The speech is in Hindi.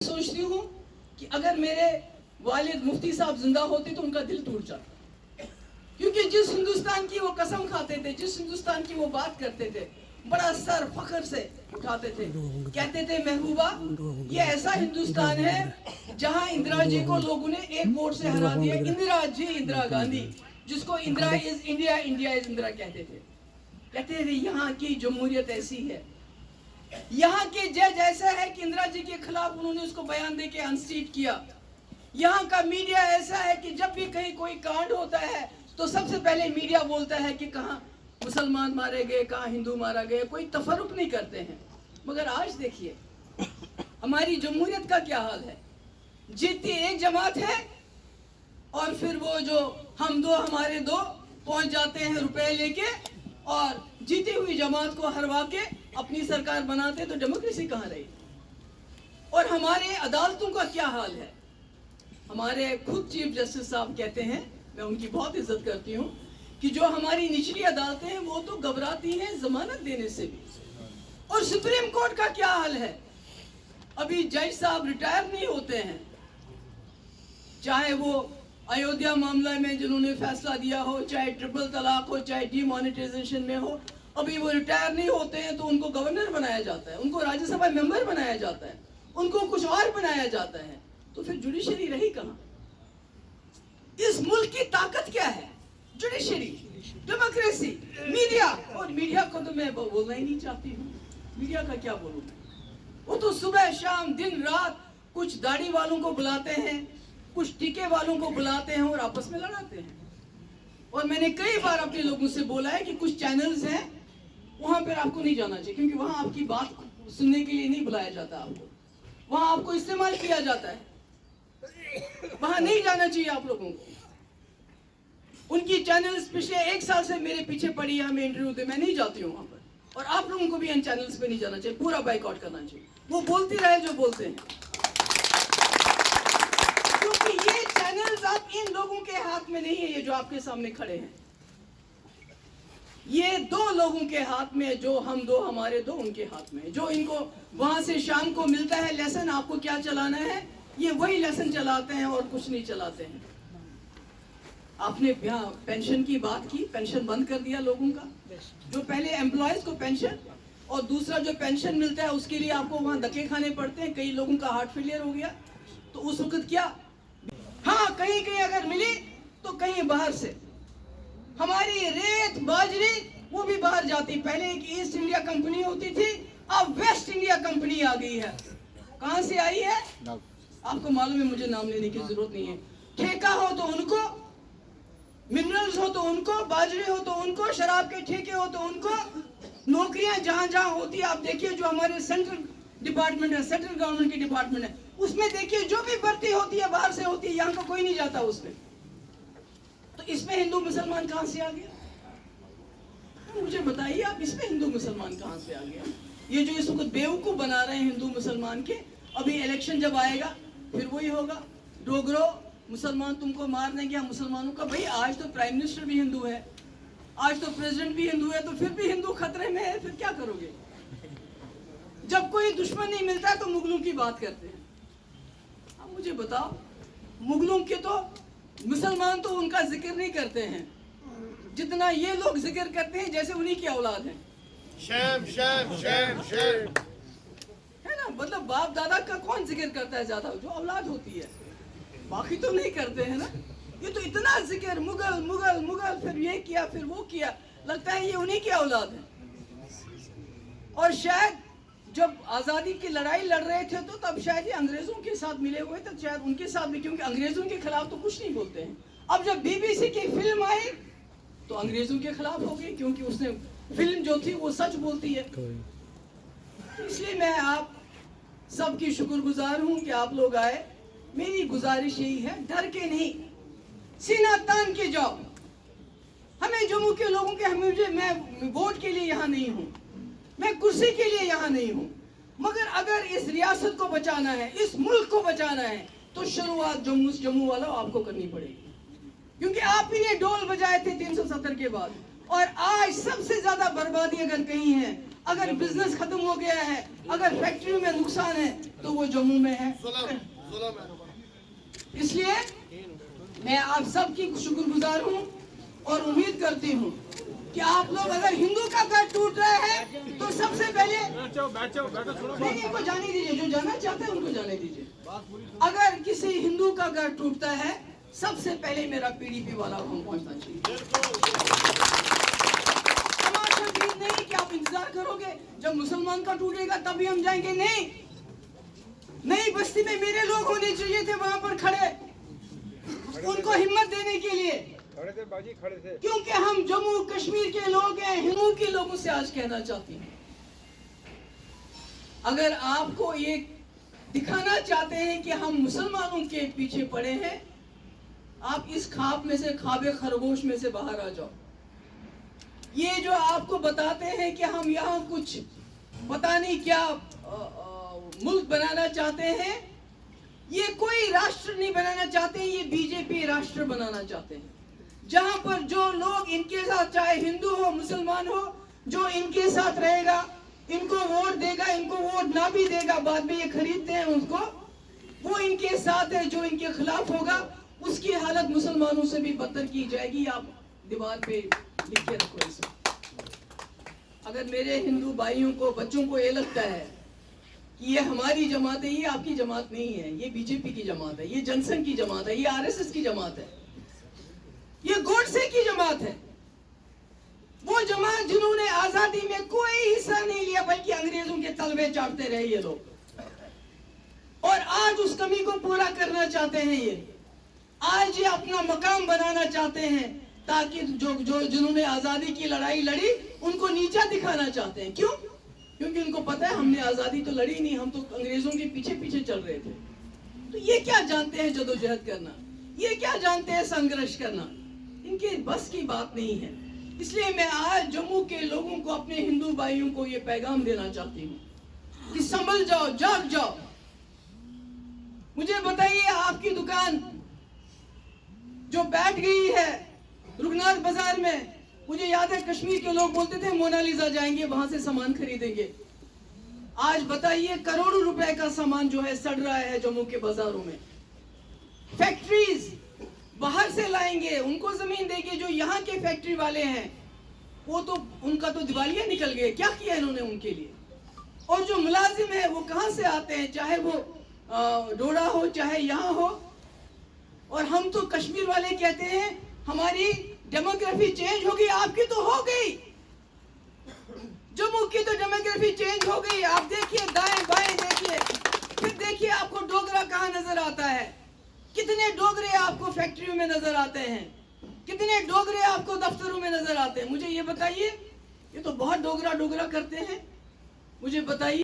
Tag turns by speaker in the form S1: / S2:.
S1: सोचती हूँ कि अगर मेरे वालिद मुफ्ती साहब जिंदा होते तो उनका दिल टूट जाता, क्योंकि जिस हिंदुस्तान की वो कसम खाते थे, जिस हिंदुस्तान की वो बात करते थे, बड़ा सर फख्र से उठाते थे, कहते थे महबूबा ये ऐसा हिंदुस्तान है जहां इंदिरा जी को लोगों ने एक वोट से हरा दिया। इंदिरा जी, इंदिरा गांधी, जिसको Indira is India, India is Indira कहते थे यहाँ की जमहूरियत ऐसी है, यहाँ के जज ऐसा है कि इंदिरा जी के खिलाफ उन्होंने उसको बयान दे के अनसीट किया। यहाँ का मीडिया ऐसा है कि जब भी कहीं कोई कांड होता है तो सबसे पहले मीडिया बोलता है कि कहाँ मुसलमान मारे गए, कहाँ हिंदू मारा गया, कोई तफरुक नहीं करते हैं। मगर आज देखिए हमारी जमहूरियत का क्या हाल है। जीतती एक जमात है और फिर वो जो हम दो हमारे दो पहुंच जाते हैं रुपए लेके और जीती हुई जमात को हरवा के अपनी सरकार बनाते, तो डेमोक्रेसी कहाँ रही। और हमारे अदालतों का क्या हाल है। हमारे खुद चीफ जस्टिस साहब कहते हैं, मैं उनकी बहुत इज्जत करती हूँ, कि जो हमारी निचली अदालतें हैं वो तो घबराती हैं जमानत देने से भी। और सुप्रीम कोर्ट का क्या हाल है। अभी जज साहब रिटायर नहीं होते हैं, चाहे वो अयोध्या मामला में जिन्होंने फैसला दिया हो, चाहे ट्रिपल तलाक हो, चाहे डीमोनेटाइजेशन में हो, अभी वो रिटायर नहीं होते हैं तो उनको गवर्नर बनाया जाता है, उनको राज्यसभा मेंबर बनाया जाता है, उनको कुछ और बनाया जाता है। तो फिर जुडिशरी रही कहाँ। इस मुल्क की ताकत क्या है। Judiciary, democracy, media. और मीडिया को तो मैं बोलना ही नहीं चाहती हूँ। मीडिया का क्या बोलूं मैं। वो तो सुबह शाम दिन रात कुछ दाढ़ी वालों को बुलाते हैं, कुछ टीके वालों को बुलाते हैं और आपस में लड़ाते हैं। और मैंने कई बार अपने लोगों से बोला है कि कुछ चैनल्स हैं वहां पर आपको नहीं जाना चाहिए, क्योंकि वहां आपकी बात सुनने के लिए नहीं बुलाया जाता आपको, वहां आपको इस्तेमाल किया जाता है, वहां नहीं जाना चाहिए आप लोगों को। उनकी चैनल्स पिछले 1 साल से मेरे पीछे पड़ी है, हमें इंटरव्यू दे, मैं नहीं जाती हूँ वहां पर। और आप लोगों को भी इन चैनल्स पे नहीं जाना चाहिए, पूरा बाइकआउट करना चाहिए। वो बोलती रहे जो बोलते हैं, क्योंकि ये चैनल्स आप इन लोगों के हाथ में नहीं है, ये जो आपके सामने खड़े हैं, ये 2 लोगों के हाथ में है, जो हम दो हमारे दो उनके हाथ में है। जो इनको वहां से शाम को मिलता है लेसन, आपको क्या चलाना है, ये वही लेसन चलाते हैं और कुछ नहीं चलाते हैं। आपने पेंशन की बात की, पेंशन बंद कर दिया लोगों का। जो पहले एम्प्लॉयज को पेंशन और दूसरा जो पेंशन मिलता है उसके लिए आपको वहां धक्के खाने पड़ते हैं। कई लोगों का हार्ट फेलियर हो गया, तो उस वक्त क्या, हाँ कहीं कहीं अगर मिली तो कहीं बाहर से। हमारी रेत बाजरी वो भी बाहर जाती। पहले एक ईस्ट इंडिया कंपनी होती थी, अब वेस्ट इंडिया कंपनी आ गई है। कहां से आई है आपको मालूम है, मुझे नाम लेने की जरूरत नहीं है। ठेका हो तो उनको, मिनरल्स हो तो उनको, बाजरे हो तो उनको, शराब के ठेके हो तो उनको। नौकरियां जहां जहां होती है, आप देखिए जो हमारे सेंट्रल डिपार्टमेंट है, सेंट्रल गवर्नमेंट की डिपार्टमेंट है, उसमें देखिए जो भी भर्ती होती है बाहर से होती है, यहाँ का कोई नहीं जाता उसमें। तो इसमें हिंदू मुसलमान कहां से आ गया, मुझे बताइए आप। इसमें हिंदू मुसलमान कहां से आ गया। ये जो इस वक्त बेवकूफ बना रहे हैं हिंदू मुसलमान के, अभी इलेक्शन जब आएगा फिर वही होगा, डोगरो मुसलमान तुमको मार देंगे हम मुसलमानों का। भाई आज तो प्राइम मिनिस्टर भी हिंदू है, आज तो प्रेसिडेंट भी हिंदू है, तो फिर भी हिंदू खतरे में है, फिर क्या करोगे। जब कोई दुश्मन नहीं मिलता है तो मुगलों की बात करते हैं। अब मुझे बताओ, मुगलों के तो मुसलमान तो उनका जिक्र नहीं करते हैं जितना ये लोग जिक्र करते हैं, जैसे उन्हीं की औलाद है।
S2: शैम शैम शैम शैम
S1: है ना, मतलब बाप दादा का कौन जिक्र करता है ज्यादा, जो औलाद होती है, बाकी तो नहीं करते हैं ना। ये तो इतना जिक्र मुगल मुगल मुगल, फिर ये किया फिर वो किया, लगता है ये उन्हीं की औलाद है। और शायद जब आजादी की लड़ाई लड़ रहे थे तो तब शायद ये अंग्रेजों के साथ मिले हुए थे, शायद उनके साथ भी, क्योंकि अंग्रेजों के खिलाफ तो कुछ नहीं बोलते हैं। अब जब बीबीसी की फिल्म आई तो अंग्रेजों के खिलाफ हो गई, क्योंकि उसने फिल्म जो थी वो सच बोलती है। इसलिए मैं आप सबकी शुक्रगुजार हूं कि आप लोग आए। मेरी गुजारिश यही है, डर के नहीं, सीना तान के जाओ। हमें जम्मू के लोगों के, मैं वोट के लिए यहाँ नहीं हूँ, मैं कुर्सी के लिए यहाँ नहीं हूँ, मगर अगर इस रियासत को बचाना है, इस मुल्क को बचाना है, तो शुरुआत जम्मू वालों आपको करनी पड़ेगी। क्योंकि आप ही ने डोल बजाए थे 370 के बाद, और आज सबसे ज्यादा बर्बादी अगर कहीं है, अगर बिजनेस खत्म हो गया है, अगर फैक्ट्रियों में नुकसान है, तो वो जम्मू में है।
S2: जुल्म है।
S1: इसलिए मैं आप सबकी शुक्रगुजार हूँ और उम्मीद करती हूँ कि आप लोग, अगर हिंदू का घर टूट रहा है तो सबसे पहले नहीं, इनको जाने दीजिए, जो जाना चाहते हैं उनको जाने दीजिए। अगर किसी हिंदू का घर टूटता है, सबसे पहले मेरा पीडीपी वाला वहां पहुंचना चाहिए। नहीं कि आप इंतजार करोगे जब मुसलमान का टूटेगा तभी हम जाएंगे, नहीं। नई बस्ती में मेरे लोग होने चाहिए थे वहां पर खड़े, उनको हिम्मत देने के लिए,
S3: खड़े थे बाजी, खड़े थे।
S1: क्योंकि हम जम्मू कश्मीर के लोग हैं। हिंदू के लोगों से आज कहना चाहती हूँ, अगर आपको ये दिखाना चाहते हैं कि हम मुसलमानों के पीछे पड़े हैं, आप इस ख्वाब में से, ख्वाबे खरगोश में से बाहर आ जाओ। ये जो आपको बताते हैं कि हम यहाँ कुछ पता नहीं क्या मुल्क बनाना चाहते हैं, ये कोई राष्ट्र नहीं बनाना चाहते, ये बीजेपी राष्ट्र बनाना चाहते हैं, जहां पर जो लोग इनके साथ, चाहे हिंदू हो मुसलमान हो, जो इनके साथ रहेगा, इनको वोट देगा, इनको वोट ना भी देगा, बाद में ये खरीदते हैं उनको, वो इनके साथ है। जो इनके खिलाफ होगा उसकी हालत मुसलमानों से भी बदतर की जाएगी। आप दीवार पे लिख के रखो इसे। अगर मेरे हिंदू भाइयों को, बच्चों को ये लगता है कि ये हमारी जमात है, ये आपकी जमात नहीं है, ये बीजेपी की जमात है, ये जनसंघ की जमात है, ये आरएसएस की जमात है, ये गोडसे की जमात है। वो जमात जिन्होंने आजादी में कोई हिस्सा नहीं लिया, बल्कि अंग्रेजों के तलवे चाटते रहे ये लोग, और आज उस कमी को पूरा करना चाहते हैं। ये आज ये अपना मकाम बनाना चाहते हैं, ताकि जो जिन्होंने आजादी की लड़ाई लड़ी उनको नीचा दिखाना चाहते हैं। क्यों? क्योंकि उनको पता है हमने आजादी तो लड़ी नहीं, हम तो अंग्रेजों के पीछे पीछे चल रहे थे। तो ये क्या जानते हैं जदोजहद करना, ये क्या जानते हैं संघर्ष करना, इनके बस की बात नहीं है। इसलिए मैं आज जम्मू के लोगों को, अपने हिंदू भाइयों को ये पैगाम देना चाहती हूँ कि संभल जाओ, जाग जाओ। मुझे बताइए, आपकी दुकान जो बैठ गई है रुगनाथ बाजार में, मुझे याद है कश्मीर के लोग बोलते थे मोनालिसा जाएंगे वहां से सामान खरीदेंगे। आज बताइए, करोड़ों रुपए का सामान जो है सड़ रहा है जम्मू के बाजारों में। फैक्ट्रीज बाहर से लाएंगे, उनको जमीन देंगे। जो यहाँ के फैक्ट्री वाले हैं वो तो, उनका तो दिवालिया निकल गए, क्या किया इन्होंने उनके लिए। और जो मुलाजिम है वो कहाँ से आते हैं, चाहे वो डोडा हो चाहे यहाँ हो। और हम तो कश्मीर वाले कहते हैं हमारी डेमोग्राफी चेंज होगी, आपकी तो हो गई। जम्मू की तो डेमोग्राफी चेंज हो गई। आप देखिए, दाएं बाएं देखिए, फिर देखिए आपको डोगरा कहाँ नजर आता है। कितने डोगरे आपको फैक्ट्रियों में नजर आते हैं, कितने डोगरे आपको दफ्तरों में नजर आते हैं। मुझे ये बताइए, ये तो बहुत डोगरा डोगरा करते हैं, मुझे बताइए।